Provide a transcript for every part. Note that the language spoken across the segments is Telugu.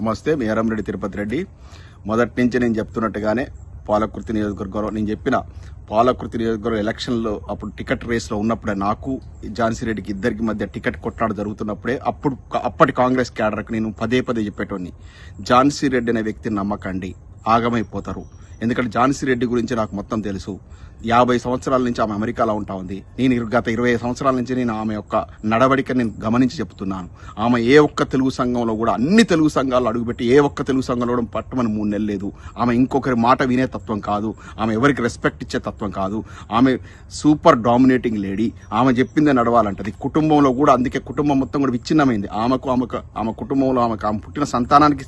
నమస్తే, మీ ఎర్రంరెడ్డి తిరుపతి రెడ్డి. మొదటి నుంచి నేను చెప్తున్నట్టుగానే పాలకుర్తి నియోజకవర్గంలో నేను చెప్పిన పాలకుర్తి నియోజకవర్గం ఎలక్షన్లో అప్పుడు టికెట్ రేస్లో ఉన్నప్పుడే నాకు ఝాన్సీ రెడ్డికి ఇద్దరికి మధ్య టికెట్ కొట్లాట జరుగుతున్నప్పుడే అప్పటి కాంగ్రెస్ క్యాడర్కి నేను పదే చెప్పేటోని, ఝాన్సీ రెడ్డి అనే వ్యక్తిని నమ్మకండి, ఆగమైపోతారు. ఎందుకంటే ఝాన్సీ రెడ్డి గురించి నాకు మొత్తం తెలుసు. 50 సంవత్సరాల నుంచి ఆమె అమెరికాలో ఉంటా ఉంది. నేను గత 20 సంవత్సరాల నుంచి నేను ఆమె యొక్క నడవడిక నేను గమనించి చెప్తున్నాను. ఆమె ఏ ఒక్క తెలుగు సంఘంలో కూడా, అన్ని తెలుగు సంఘాలు అడుగుపెట్టి ఏ ఒక్క తెలుగు సంఘంలో కూడా పట్టుమని 3 నెలలు లేదు. ఆమె ఇంకొకరి మాట వినే తత్వం కాదు, ఆమె ఎవరికి రెస్పెక్ట్ ఇచ్చే తత్వం కాదు. ఆమె సూపర్ డామినేటింగ్ లేడీ. ఆమె చెప్పిందే నడవాలంటది. కుటుంబంలో కూడా అందుకే కుటుంబం మొత్తం కూడా విచ్ఛిన్నమైంది. ఆమె కుటుంబంలో ఆమె పుట్టిన సంతానానికి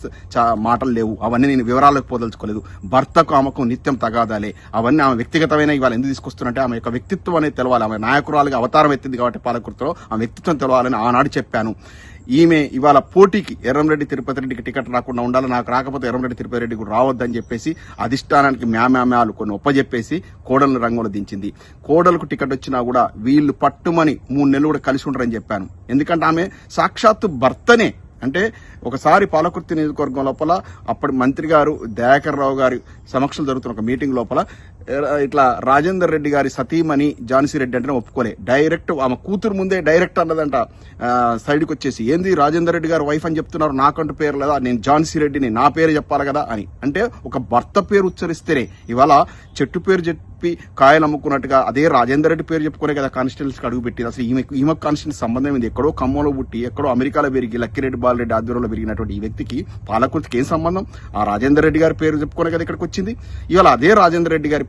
మాటలు లేవు. అవన్నీ నేను వివరాలకు పోదలుచుకోలేదు. భర్తకు ఆమెకు నిత్యం తగాదాలే. అవన్నీ ఆమె వ్యక్తిగతమైన ఇవాళ ఎందుకు తీసుకొస్తున్నట్టే ఆమె యొక్క వ్యక్తిత్వం అనేది తెలవాలి. ఆమె నాయకురాలుగా అవతారం ఎత్తింది కాబట్టి పాలకుర్తిలో ఆమె వ్యక్తిత్వం తెలవాలని ఆనాడు చెప్పాను. ఈమె ఇవాళ పోటీకి ఎర్రంరెడ్డి తిరుపతి రెడ్డికి టికెట్ రాకుండా ఉండాలి, నాకు రాకపోతే ఎర్రంరెడ్డి తిరుపతి రెడ్డి కూడా రావద్దని చెప్పేసి అధిష్టానానికి మ్యామ్యాలు కొన్ని ఒప్పజెప్పేసి కోడలను రంగంలో దించింది. కోడలకు టికెట్ వచ్చినా కూడా వీళ్ళు పట్టుమని 3 నెలలు కూడా కలిసి ఉంటారని చెప్పాను. ఎందుకంటే ఆమె సాక్షాత్తు భర్తనే. అంటే ఒకసారి పాలకుర్తి నియోజకవర్గం లోపల అప్పటి మంత్రి గారు దయాకర్ రావు గారి సమక్షంలో జరుగుతున్న ఒక మీటింగ్ లోపల ఇట్లా రాజేందర్ రెడ్డి గారి సతీమణి ఝాన్సీ రెడ్డి అంటే ఒప్పుకోలే. డైరెక్ట్ ఆమె కూతురు ముందే డైరెక్ట్ అన్నదంట సైడ్కి వచ్చేసి, ఏంది రాజేందర్ రెడ్డి గారు వైఫ్ అని చెప్తున్నారు, నాకంటూ పేరు లేదా, నేను ఝాన్సీ రెడ్డిని, నా పేరు చెప్పాలి కదా అని. అంటే ఒక భర్త పేరు ఉచ్చరిస్తేనే ఇవాళ చెట్టు పేరు చెప్పి కాయలు అమ్ముకున్నట్టుగా అదే రాజేందర్ రెడ్డి పేరు చెప్పుకునే కదా కాన్స్టిట్యూన్సీకి అడుగుపెట్టింది. అసలు ఈమె కాన్స్టిట్యూన్సీ సంబంధం ఏంది? ఎక్కడో ఖమ్మంలో పుట్టి ఎక్కడో అమెరికాలో పెరిగి లక్కిరెడ్డి బాలరెడ్డి ఆధ్వర్యంలో పెరిగినటువంటి ఈ వ్యక్తికి పాలకుర్తికి ఏం సంబంధం? ఆ రాజేందర్ రెడ్డి గారి పేరు చెప్పుకునే కదా ఇక్కడికి వచ్చింది. ఇవాళ అదే రాజేందర్ రెడ్డి గారి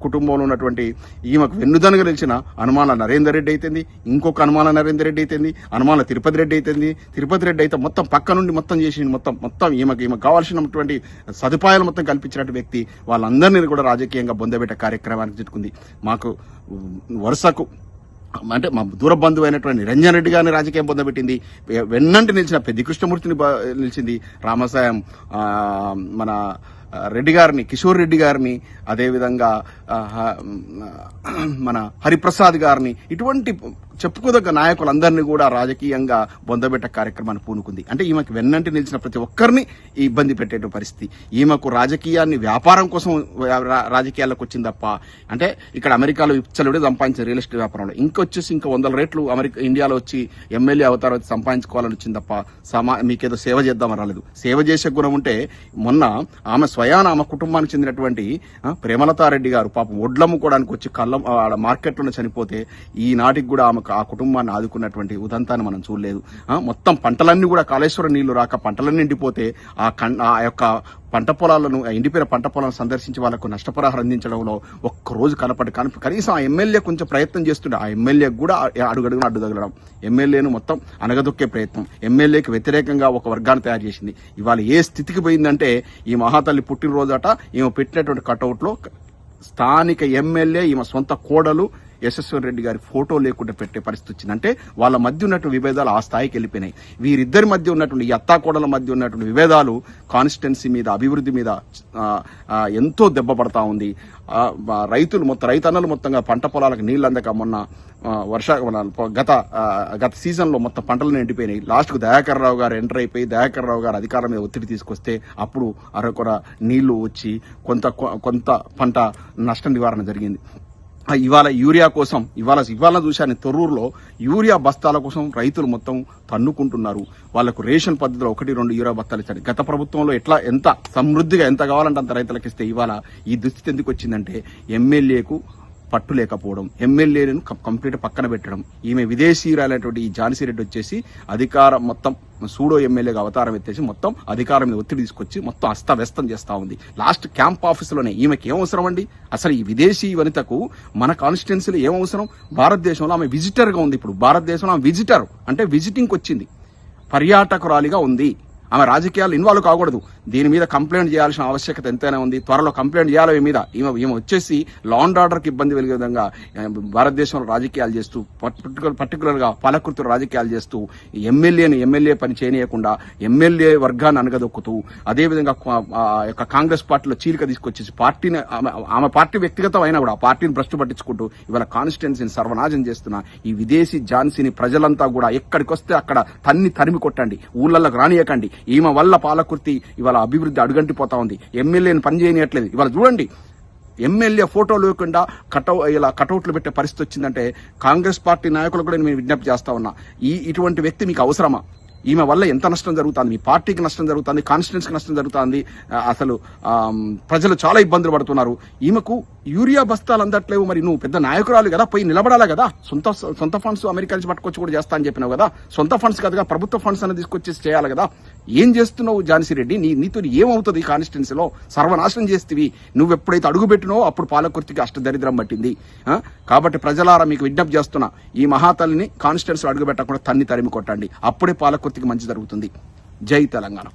కుటుంబంలో ఉన్నటువంటి ఈమెకు వెన్నుదనుగా నిలిచిన అనుమాన నరేందర్ రెడ్డి అయితేంది, ఇంకొక అనుమాన నరేందర్ రెడ్డి అయితేంది, అనుమాన తిరుపతి రెడ్డి అయితేంది. తిరుపతి రెడ్డి అయితే మొత్తం పక్క నుండి మొత్తం చేసి మొత్తం ఈమెకు కావాల్సినటువంటి సదుపాయాలు మొత్తం కల్పించినటువంటి వ్యక్తి. వాళ్ళందరినీ కూడా రాజకీయంగా బొందబెట్టే కార్యక్రమానికి చుట్టుకుంది. మాకు వరుసకు అంటే మా దూర బంధువు అయినటువంటి నిరంజన్ రెడ్డి గారిని రాజకీయం పొందబెట్టింది. వెన్నంటి నిలిచిన పెద్ది కృష్ణమూర్తిని నిలిచింది. రామసాయం మన రెడ్డి గారిని, కిషోర్ రెడ్డి గారిని, అదేవిధంగా మన హరిప్రసాద్ గారిని, ఇటువంటి చెప్పుకోదగ్గ నాయకులందరినీ కూడా రాజకీయంగా బొందబెట్ట కార్యక్రమాన్ని పూనుకుంది. అంటే ఈమెకు వెన్నంటి నిలిచిన ప్రతి ఒక్కరిని ఇబ్బంది పెట్టే పరిస్థితి. ఈమెకు రాజకీయాన్ని వ్యాపారం కోసం రాజకీయాలకు వచ్చింది తప్ప, అంటే ఇక్కడ అమెరికాలో విచ్చలుడే సంపాదించిన రియల్ ఎస్టేట్ వ్యాపారంలో ఇంకొచ్చేసి 100 రెట్లు ఇండియాలో వచ్చి ఎమ్మెల్యే అవతారం వచ్చి సంపాదించుకోవాలని వచ్చింది తప్ప మీకేదో సేవ చేద్దామని రాలేదు. సేవ చేసే గుణం ఉంటే మొన్న ఆమె స్వయాన ఆమె కుటుంబానికి చెందినటువంటి ప్రేమలతారెడ్డి గారు పాపం ఒడ్లమ్ముకోవడానికి వచ్చి మార్కెట్లోనే చనిపోతే ఈనాటికి కూడా ఆమె ఆ కుటుంబాన్ని ఆదుకున్నటువంటి ఉదంతాన్ని మనం చూడలేదు. మొత్తం పంటలన్నీ కూడా కాళేశ్వరం నీళ్లు రాక పంటలన్నీ ఎండిపోతే ఆ యొక్క పంట పొలాలను, ఎండిపోయిన పంట పొలాలను సందర్శించి వాళ్ళకు నష్టపరిహారం అందించడంలో ఒక్కరోజు కనీసం ఆ ఎమ్మెల్యే కొంచెం ప్రయత్నం చేస్తుండే. ఆ ఎమ్మెల్యేకి కూడా అడుగడుగున అడ్డు తగలడం, ఎమ్మెల్యేను మొత్తం అనగదొక్కే ప్రయత్నం, ఎమ్మెల్యేకి వ్యతిరేకంగా ఒక వర్గాన్ని తయారు చేసింది. ఇవాళ ఏ స్థితికి పోయిందంటే ఈ మహాతల్లి పుట్టినరోజట ఈమె పెట్టినటువంటి కటౌట్లో స్థానిక ఎమ్మెల్యే ఈమె సొంత కోడలు యశస్వర్ రెడ్డి గారి ఫోటో లేకుండా పెట్టే పరిస్థితి వచ్చింది. అంటే వాళ్ళ మధ్య ఉన్నటువంటి విభేదాలు ఆ స్థాయికి వెళ్ళిపోయినాయి. వీరిద్దరి మధ్య ఉన్నటువంటి ఈ అత్తాకోడల మధ్య ఉన్నటువంటి విభేదాలు కాన్స్టిట్యున్సీ మీద, అభివృద్ధి మీద ఎంతో దెబ్బ పడతా ఉంది. రైతన్నలు మొత్తంగా పంట పొలాలకు నీళ్లు అందక మొన్న గత సీజన్ లో మొత్తం పంటలను ఎండిపోయినాయి. లాస్ట్ కు దయాకర్ రావు గారు ఎంటర్ అయిపోయి దయాకర్ రావు గారు అధికారం మీద ఒత్తిడి తీసుకొస్తే అప్పుడు అరకొర నీళ్లు వచ్చి కొంత పంట నష్ట నివారణ జరిగింది. ఇవాళ యూరియా కోసం ఇవాళ చూశాను తొర్రూరులో యూరియా బస్తాల కోసం రైతులు మొత్తం తన్నుకుంటున్నారు. వాళ్లకు రేషన్ పద్ధతిలో 1-2 యూరియా బస్తాలు ఇచ్చారు. గత ప్రభుత్వంలో ఎంత సమృద్ధిగా ఎంత కావాలంటే అంత రైతులకు ఇస్తే ఇవాళ ఈ దుస్థితి ఎందుకు వచ్చిందంటే ఎమ్మెల్యేకు పట్టు లేకపోవడం, ఎమ్మెల్యేలను కంప్లీట్ పక్కన పెట్టడం. ఈమె విదేశీయురాలైనటువంటి ఈ ఝాన్సీ రెడ్డి వచ్చేసి అధికారం మొత్తం సూడో ఎమ్మెల్యేగా అవతారం ఎత్తేసి మొత్తం అధికారం మీద ఒత్తిడి తీసుకొచ్చి మొత్తం అస్తవ్యస్తం చేస్తా ఉంది. లాస్ట్ క్యాంప్ ఆఫీసులోనే ఈమెకి ఏం అవసరం అండి? అసలు ఈ విదేశీ వనితకు మన కాన్స్టిట్యున్సీలో ఏం అవసరం? భారతదేశంలో ఆమె విజిటర్ గా ఉంది. ఇప్పుడు భారతదేశంలో ఆమె విజిటర్ అంటే విజిటింగ్ వచ్చింది, పర్యాటకురాలిగా ఉంది. ఆమె రాజకీయాలు ఇన్వాల్వ్ కాకూడదు. దీని మీద కంప్లైంట్ చేయాల్సిన ఆవశ్యకత ఎంతైనా ఉంది. త్వరలో కంప్లైంట్ చేయాలి మీద. ఈమె వచ్చేసి లా అండ్ ఆర్డర్కి ఇబ్బంది కలిగే విధంగా భారతదేశంలో రాజకీయాలు చేస్తూ పర్టికులర్ గా పాలకృతులు రాజకీయాలు చేస్తూ ఎమ్మెల్యే పని చేయనీయకుండా ఎమ్మెల్యే వర్గాన్ని అనగదొక్కుతూ అదేవిధంగా కాంగ్రెస్ పార్టీలో చీలిక తీసుకొచ్చేసి పార్టీని ఆమె పార్టీ వ్యక్తిగతం అయినా కూడా పార్టీని భ్రష్టు పట్టించుకుంటూ ఇవాళ కాన్స్టిట్యున్సీని సర్వనాశనం చేస్తున్న ఈ విదేశీ ఝాన్సీని ప్రజలంతా కూడా ఎక్కడికి వస్తే అక్కడ తరిమి కొట్టండి, ఊళ్ళలోకి రానియకండి. ఈమె వల్ల పాలకుర్తి ఇవాళ అభివృద్ధి అడుగంటిపోతా ఉంది. ఎమ్మెల్యేని పని చేయనియట్లేదు. ఇవాళ చూడండి, ఎమ్మెల్యే ఫోటో లేకుండా ఇలా కటౌట్లు పెట్టే పరిస్థితి వచ్చిందంటే కాంగ్రెస్ పార్టీ నాయకులు కూడా నేను విజ్ఞప్తి చేస్తా ఉన్నా, ఇటువంటి వ్యక్తి మీకు అవసరమా? ఈమె వల్ల ఎంత నష్టం జరుగుతుంది, మీ పార్టీకి నష్టం జరుగుతుంది, కాన్స్టిట్యున్సీకి నష్టం జరుగుతుంది. అసలు ప్రజలు చాలా ఇబ్బందులు పడుతున్నారు. ఈమెకు యూరియా బస్తాలు అందట్లేవు. మరి నువ్వు పెద్ద నాయకురాలు కదా, పోయి నిలబడాలి కదా. సొంత ఫండ్స్ అమెరికా నుంచి పట్టుకొచ్చి కూడా చేస్తా అని చెప్పినావు కదా. సొంత ఫండ్స్ కదా, ప్రభుత్వ ఫండ్స్ అనేది తీసుకొచ్చేసి చేయాలి కదా. ఏం చేస్తున్నావు ఝాన్సీ రెడ్డి? నీతో ఏమవుతుంది కాన్స్టిట్యున్సీలో? సర్వనాశనం చేస్తేవి. నువ్వు ఎప్పుడైతే అడుగు పెట్టినో అప్పుడు పాలకుర్తికి అష్టదరిద్రం పట్టింది. కాబట్టి ప్రజలారా మీకు విజ్ఞప్తి చేస్తున్నా, ఈ మహాతల్లిని కాన్స్టిట్యున్సీలో అడుగు పెట్టకుండా తరిమి కొట్టండి. అప్పుడే పాలకుర్తికి మంచి జరుగుతుంది. జై తెలంగాణ.